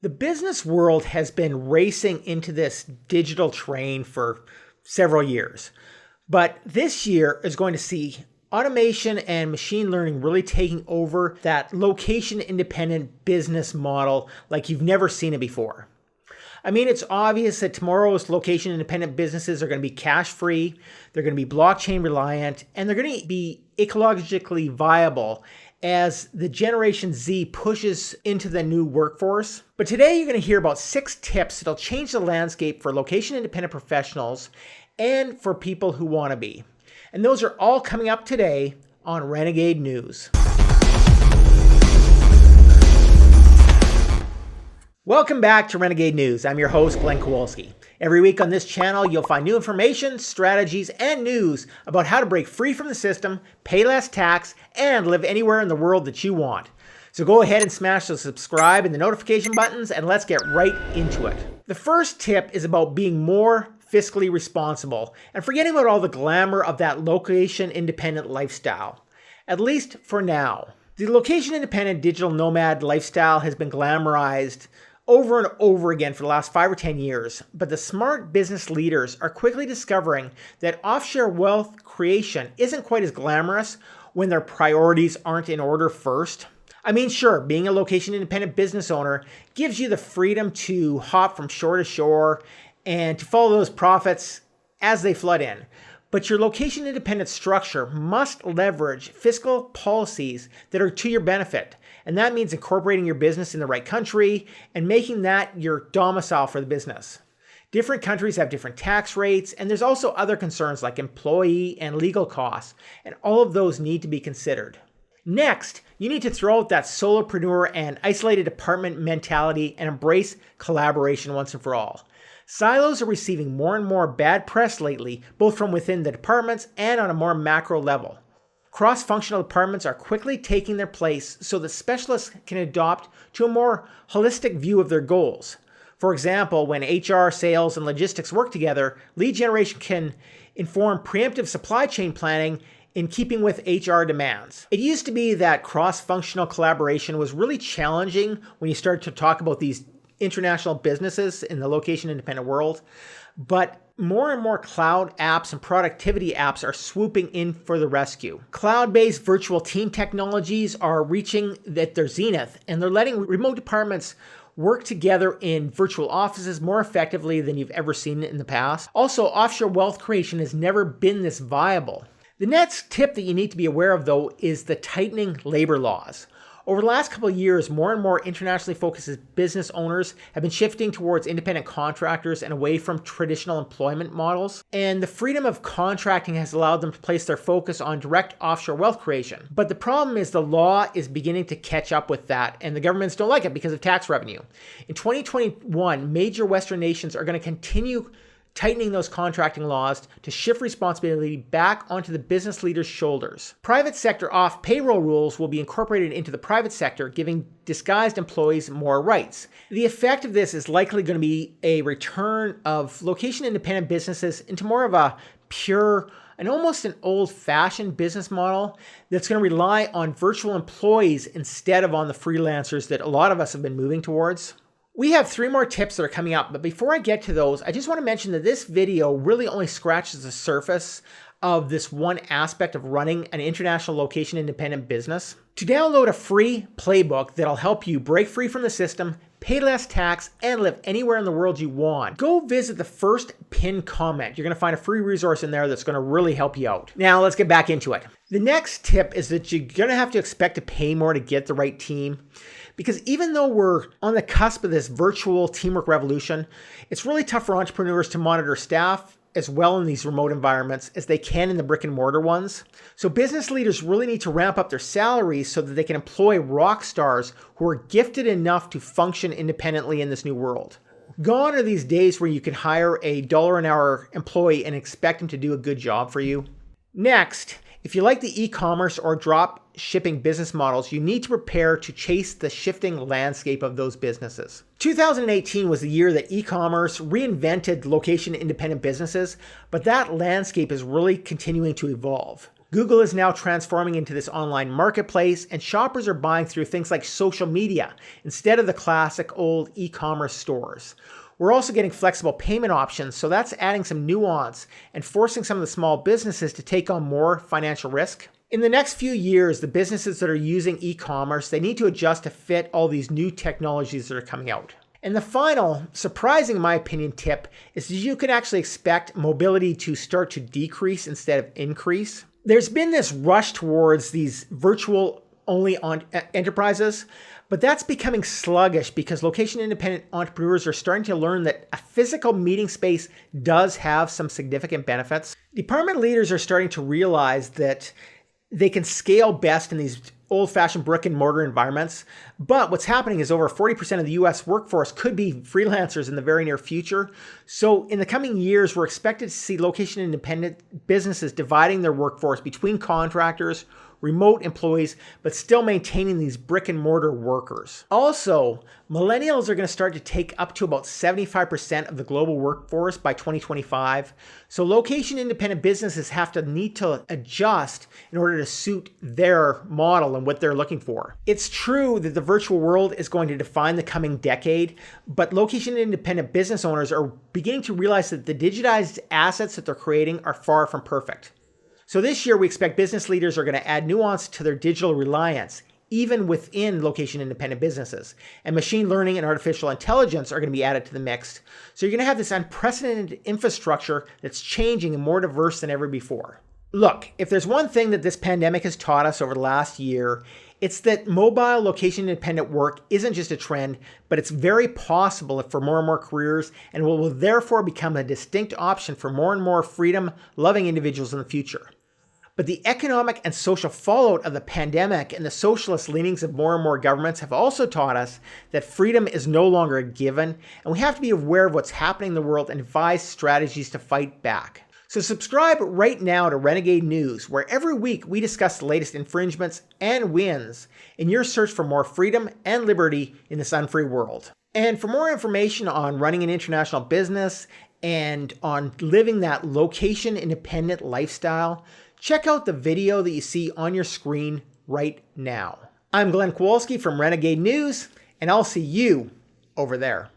The business world has been racing into this digital train for several years, but this year is going to see automation and machine learning really taking over that location-independent business model like you've never seen it before. I mean, it's obvious that tomorrow's location-independent businesses are going to be cash-free, they're going to be blockchain-reliant, and they're going to be ecologically viable as the Generation Z pushes into the new workforce. But today you're going to hear about 6 tips that'll change the landscape for location-independent professionals and for people who want to be. And those are all coming up today on Renegade News. Welcome back to Renegade News. I'm your host, Glenn Kowalski. Every week on this channel, you'll find new information, strategies, and news about how to break free from the system, pay less tax, and live anywhere in the world that you want. So go ahead and smash the subscribe and the notification buttons, and let's get right into it. The first tip is about being more fiscally responsible and forgetting about all the glamour of that location-independent lifestyle, at least for now. The location-independent digital nomad lifestyle has been glamorized over and over again for the last 5 or 10 years, but the smart business leaders are quickly discovering that offshore wealth creation isn't quite as glamorous when their priorities aren't in order first. I mean, sure, being a location-independent business owner gives you the freedom to hop from shore to shore and to follow those profits as they flood in. But your location-independent structure must leverage fiscal policies that are to your benefit. And that means incorporating your business in the right country and making that your domicile for the business. Different countries have different tax rates, and there's also other concerns like employee and legal costs, and all of those need to be considered. Next, you need to throw out that solopreneur and isolated department mentality and embrace collaboration once and for all. Silos are receiving more and more bad press lately, both from within the departments and on a more macro level. Cross-functional departments are quickly taking their place so that specialists can adopt to a more holistic view of their goals. For example, when HR, sales, and logistics work together, lead generation can inform preemptive supply chain planning in keeping with HR demands. It used to be that cross-functional collaboration was really challenging when you started to talk about these international businesses in the location-independent world, but more and more cloud apps and productivity apps are swooping in for the rescue. Cloud-based virtual team technologies are reaching at their zenith, and they're letting remote departments work together in virtual offices more effectively than you've ever seen in the past. Also, offshore wealth creation has never been this viable. The next tip that you need to be aware of, though, is the tightening labor laws. Over the last couple of years, more and more internationally focused business owners have been shifting towards independent contractors and away from traditional employment models. And the freedom of contracting has allowed them to place their focus on direct offshore wealth creation. But the problem is the law is beginning to catch up with that, and the governments don't like it because of tax revenue. In 2021, major Western nations are going to continue tightening those contracting laws to shift responsibility back onto the business leaders' shoulders. Private sector off-payroll rules will be incorporated into the private sector, giving disguised employees more rights. The effect of this is likely going to be a return of location-independent businesses into more of a pure and almost an old-fashioned business model that's going to rely on virtual employees instead of on the freelancers that a lot of us have been moving towards. We have 3 more tips that are coming up, but before I get to those, I just want to mention that this video really only scratches the surface of this one aspect of running an international location-independent business. To download a free playbook that'll help you break free from the system, pay less tax, and live anywhere in the world you want, go visit the first pinned comment. You're going to find a free resource in there that's going to really help you out. Now, let's get back into it. The next tip is that you're going to have to expect to pay more to get the right team. Because even though we're on the cusp of this virtual teamwork revolution, it's really tough for entrepreneurs to monitor staff as well in these remote environments as they can in the brick and mortar ones. So business leaders really need to ramp up their salaries so that they can employ rock stars who are gifted enough to function independently in this new world. Gone are these days where you can hire a $1 an hour employee and expect him to do a good job for you. Next, if you like the e-commerce or drop shipping business models, you need to prepare to chase the shifting landscape of those businesses. 2018 was the year that e-commerce reinvented location-independent businesses, but that landscape is really continuing to evolve. Google is now transforming into this online marketplace, and shoppers are buying through things like social media instead of the classic old e-commerce stores. We're also getting flexible payment options, so that's adding some nuance and forcing some of the small businesses to take on more financial risk. In the next few years, the businesses that are using e-commerce, they need to adjust to fit all these new technologies that are coming out. And the final, surprising in my opinion, tip is that you can actually expect mobility to start to decrease instead of increase. There's been this rush towards these virtual only enterprises, but that's becoming sluggish because location-independent entrepreneurs are starting to learn that a physical meeting space does have some significant benefits. Department leaders are starting to realize that they can scale best in these old-fashioned brick-and-mortar environments, but what's happening is over 40% of the US workforce could be freelancers in the very near future. So in the coming years, we're expected to see location-independent businesses dividing their workforce between contractors, remote employees, but still maintaining these brick and mortar workers. Also, millennials are going to start to take up to about 75% of the global workforce by 2025. So location independent businesses need to adjust in order to suit their model and what they're looking for. It's true that the virtual world is going to define the coming decade, but location independent business owners are beginning to realize that the digitized assets that they're creating are far from perfect. So this year, we expect business leaders are going to add nuance to their digital reliance, even within location-independent businesses. And machine learning and artificial intelligence are going to be added to the mix. So you're going to have this unprecedented infrastructure that's changing and more diverse than ever before. Look, if there's one thing that this pandemic has taught us over the last year, it's that mobile location-independent work isn't just a trend, but it's very possible for more and more careers and will therefore become a distinct option for more and more freedom-loving individuals in the future. But the economic and social fallout of the pandemic and the socialist leanings of more and more governments have also taught us that freedom is no longer a given, and we have to be aware of what's happening in the world and devise strategies to fight back. So subscribe right now to Renegade News, where every week we discuss the latest infringements and wins in your search for more freedom and liberty in this unfree world. And for more information on running an international business and on living that location-independent lifestyle, check out the video that you see on your screen right now. I'm Glenn Kowalski from Renegade News, and I'll see you over there.